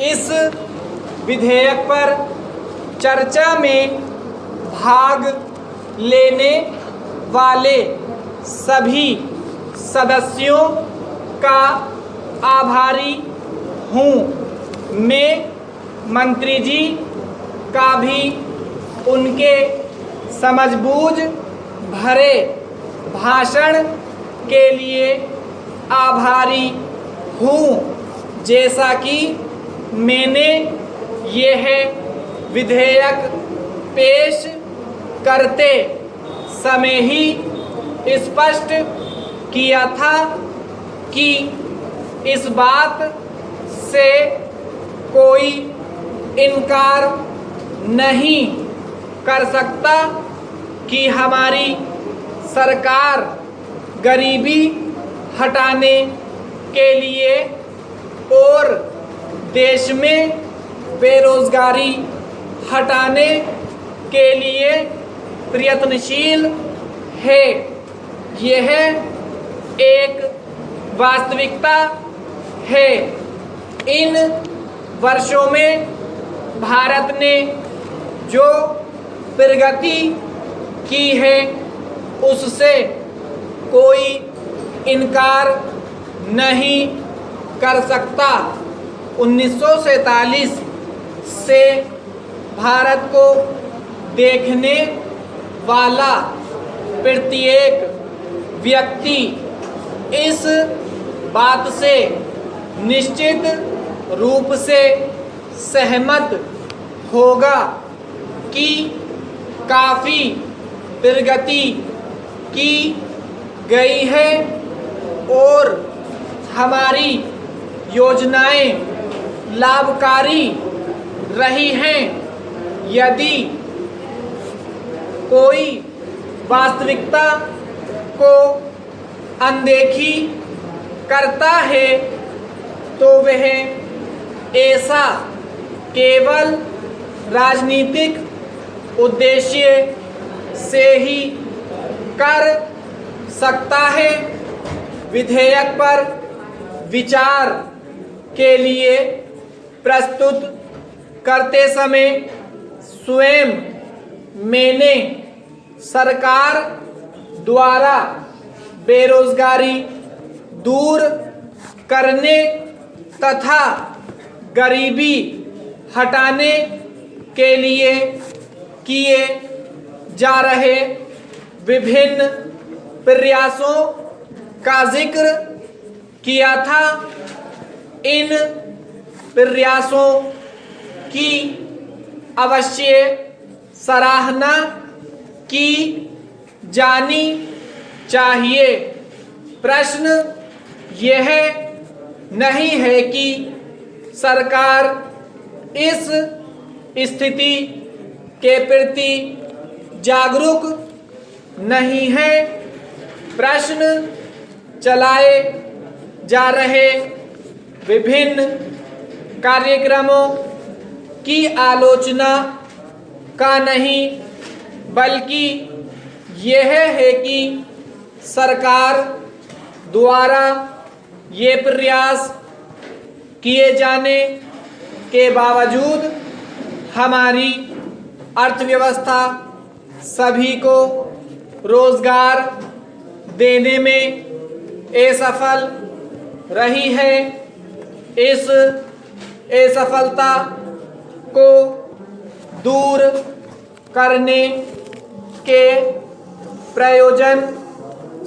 इस विधेयक पर चर्चा में भाग लेने वाले सभी सदस्यों का आभारी हूँ। मैं मंत्री जी का भी उनके समझबूझ भरे भाषण के लिए आभारी हूँ। जैसा कि मैंने यह विधेयक पेश करते समय ही स्पष्ट किया था कि इस बात से कोई इनकार नहीं कर सकता कि हमारी सरकार गरीबी हटाने के लिए और देश में बेरोजगारी हटाने के लिए प्रयत्नशील है। यह एक वास्तविकता है। इन वर्षों में भारत ने जो प्रगति की है उससे कोई इनकार नहीं कर सकता। 1947 से भारत को देखने वाला प्रत्येक व्यक्ति इस बात से निश्चित रूप से सहमत होगा कि काफ़ी प्रगति की गई है और हमारी योजनाएं लाभकारी रही हैं। यदि कोई वास्तविकता को अनदेखी करता है तो वह ऐसा केवल राजनीतिक उद्देश्य से ही कर सकता है। विधेयक पर विचार के लिए प्रस्तुत करते समय स्वयं मैंने सरकार द्वारा बेरोजगारी दूर करने तथा गरीबी हटाने के लिए किए जा रहे विभिन्न प्रयासों का जिक्र किया था। इन प्रयासों की अवश्य सराहना की जानी चाहिए। प्रश्न यह नहीं है कि सरकार इस स्थिति के प्रति जागरूक नहीं है। प्रश्न चलाए जा रहे विभिन्न कार्यक्रमों की आलोचना का नहीं, बल्कि यह है कि सरकार द्वारा ये प्रयास किए जाने के बावजूद हमारी अर्थव्यवस्था सभी को रोजगार देने में असफल रही है। इस असफलता को दूर करने के प्रयोजन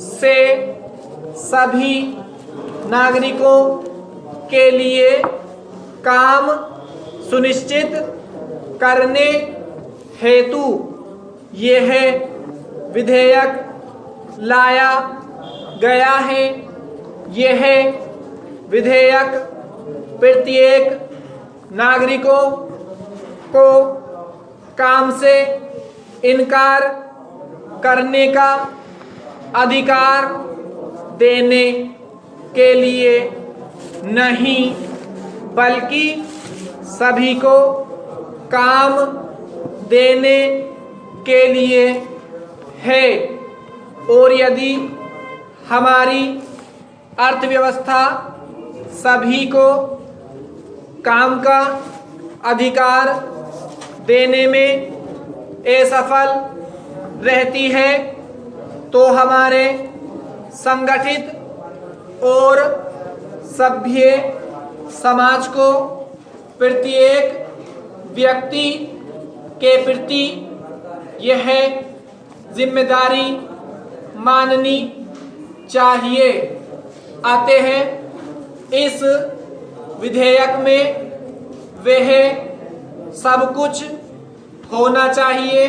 से सभी नागरिकों के लिए काम सुनिश्चित करने हेतु यह विधेयक लाया गया है। यह विधेयक प्रत्येक नागरिकों को काम से इनकार करने का अधिकार देने के लिए नहीं, बल्कि सभी को काम देने के लिए है। और यदि हमारी अर्थव्यवस्था सभी को काम का अधिकार देने में असफल रहती है तो हमारे संगठित और सभ्य समाज को प्रत्येक व्यक्ति के प्रति यह जिम्मेदारी माननी चाहिए। आते हैं इस विधेयक में वह सब कुछ होना चाहिए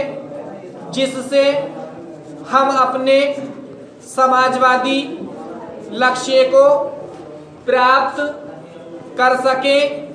जिससे हम अपने समाजवादी लक्ष्य को प्राप्त कर सकें।